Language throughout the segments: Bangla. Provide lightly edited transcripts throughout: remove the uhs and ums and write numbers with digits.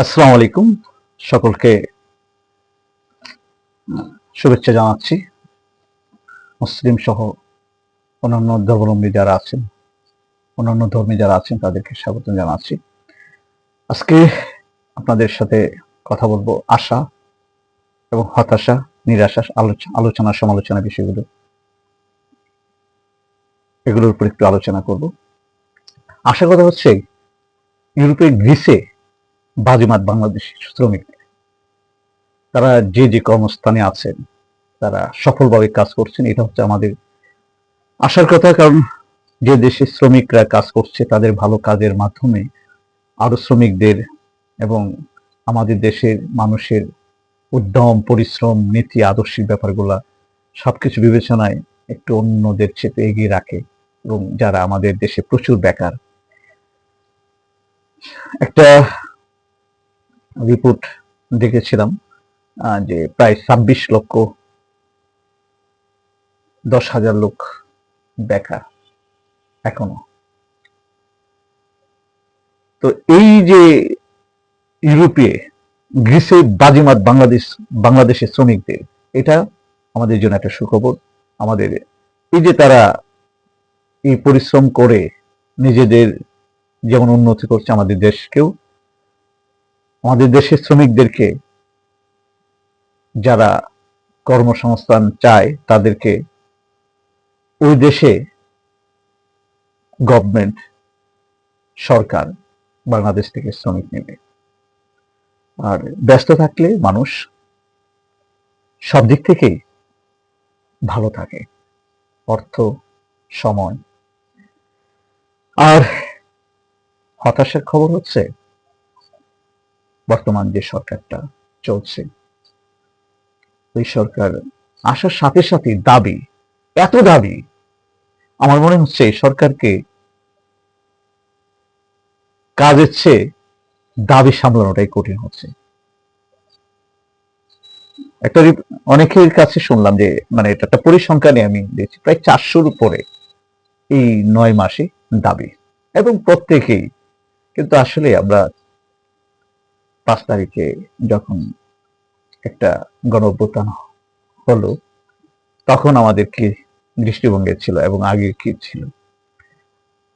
আসসালামু আলাইকুম। সকলকে শুভেচ্ছা জানাচ্ছি। মুসলিম সহ অন্যান্য ধর্মাবলম্বী যারা আছেন, অন্যান্য ধর্মী যারা আছেন তাদেরকে স্বাগত জানাচ্ছি। আজকে আপনাদের সাথে কথা বলবো আশা এবং হতাশা, নিরাশা, আলোচনা সমালোচনা বিষয়গুলো, এগুলোর উপর একটু আলোচনা করব। আশার কথা হচ্ছে ইউরোপের গ্রিসে বাজিমাত বাংলাদেশি শ্রমিক, তারা যে যে কর্মস্থানে আছেন তারা সফলভাবে কাজ করছেন, এটা হচ্ছে আমাদের আশার কথা। কারণ যে দেশে শ্রমিকরা কাজ করছে তাদের ভালো কাজের মাধ্যমে আরো শ্রমিকদের এবং আমাদের দেশের মানুষের উদ্যম, পরিশ্রম, নীতি, আদর্শিক ব্যাপারগুলা সবকিছু বিবেচনায় একটু অন্যদের চেয়ে এগিয়ে রাখে। এবং যারা আমাদের দেশে প্রচুর বেকার, একটা রিপোর্ট দেখেছিলাম যে প্রায় 26,10,000 লোক বেকার এখনো। তো এই যে ইউরোপে গ্রিসে বাজিমাত বাংলাদেশের শ্রমিকদের, এটা আমাদের জন্য একটা সুখবর। আমাদের এই যে তারা এই পরিশ্রম করে নিজেদের যেমন উন্নতি করছে, আমাদের দেশকেও, আমাদের দেশের শ্রমিকদেরকে যারা কর্মসংস্থান চায় তাদেরকে ওই দেশে গভর্নমেন্ট, সরকার বাংলাদেশ থেকে শ্রমিক নেবে। আর ব্যস্ত থাকলে মানুষ সব দিক থেকেই ভালো থাকে, অর্থ, সময়। আর হতাশার খবর হচ্ছে বর্তমান যে সরকারটা চলছে, ওই সরকার আসার সাথে সাথে দাবি, এত দাবি, আমার মনে হচ্ছে এই সরকারকে কাজের চেয়ে দাবি সামলানোটাই কঠিন হচ্ছে। একটা অনেকের কাছে শুনলাম যে, মানে এটা একটা পরিসংখ্যানে আমি দেখছি, প্রায় 400-র উপরে এই 9 মাসে দাবি, এবং প্রত্যেকেই কিন্তু আসলে আমরা 5 তারিখে যখন একটা গণ অভ্যুত্থান হলো, তখন আমাদের কি দৃষ্টিভঙ্গি ছিল এবং আগে কি ছিল?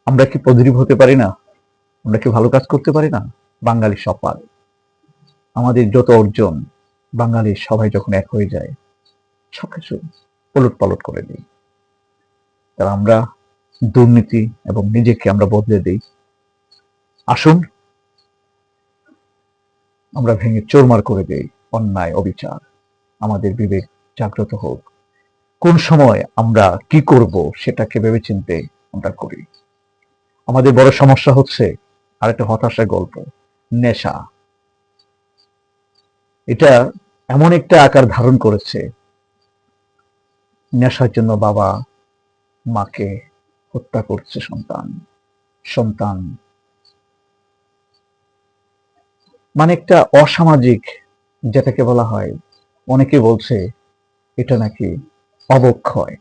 আমরা কি পজিটিভ হতে পারি না? আমরা কি ভালো কাজ করতে পারি না? বাঙালি সপাল, আমাদের যত অর্জন, বাঙালি সবাই যখন এক হয়ে যায় সবকিছু ওলট পালট করে দিই। তার আমরা দুর্নীতি এবং নিজেকে আমরা বদলে দিই। আসুন আমরা ভেঙে চোরমার করে দেই অন্যায়, অবিচার। আমাদের বিবেক জাগ্রত হোক। কোন সময় আমরা কি করব সেটাকে ভেবেচিন্তে আমরা করি। আমাদের বড় সমস্যা হচ্ছে আরেকটা হতাশার গল্প, নেশা। এটা এমন একটা আকার ধারণ করেছে, নেশার জন্য বাবা মাকে হত্যা করছে সন্তান, সন্তান মানে একটা অসামাজিক, যেটাকে বলা হয়, অনেকে বলছে এটা নাকি অবক্ষয়।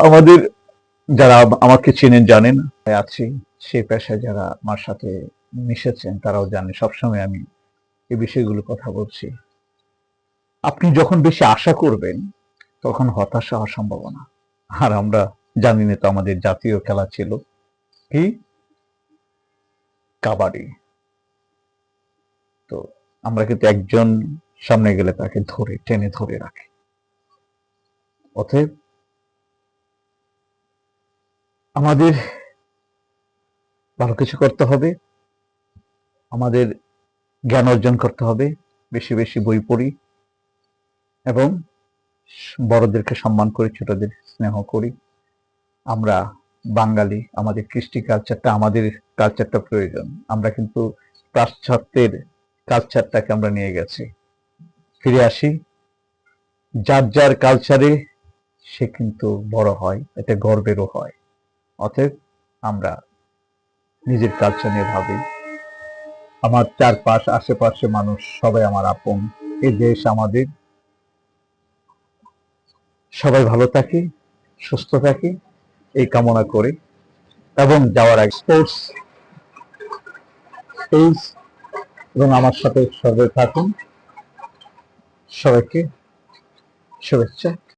আমাদের যারা আমাকে চেনেন জানেন আছি, সেই পেশায় যারা আমার সাথে মিশেছেন তারাও জানে সবসময় আমি এই বিষয়গুলো কথা বলছি। আপনি যখন বেশি আশা করবেন তখন হতাশা হওয়ার সম্ভাবনা। আর আমরা জানি না তো, আমাদের জাতীয় খেলা ছিল কি, কাবাডি। তো আমরা কিন্তু একজন সামনে গেলে তাকে ধরে টেনে ধরে রাখি। অতএব আমাদের ভালো কিছু করতে হবে, আমাদের জ্ঞান অর্জন করতে হবে, বেশি বেশি বই পড়ি এবং বড়দেরকে সম্মান করি, ছোটদের স্নেহ করি। আমরা বাঙালি, আমাদের কৃষ্টি কালচারটা, আমাদের কালচারটা প্রয়োজন। আমরা কিন্তু পাশ্চাত্যের কালচারটাকে আমরা নিয়ে গেছি। ফিরে আসি যার যার কালচারে, সে কিন্তু বড় হয়, এটা গর্বেরও হয়। অতএব আমরা নিজের কালচার নিয়ে ভাবি। আমার চারপাশ, আশেপাশে মানুষ সবাই আমার আপন। এই দেশ আমাদের, সবাই ভালো থাকি, সুস্থ থাকি, এই কামনা করি। এবং যাওয়ার আগে স্পোর্টস পেজ এবং আমার সাথে সর্বে থাকুন। সবাইকে শুভেচ্ছা।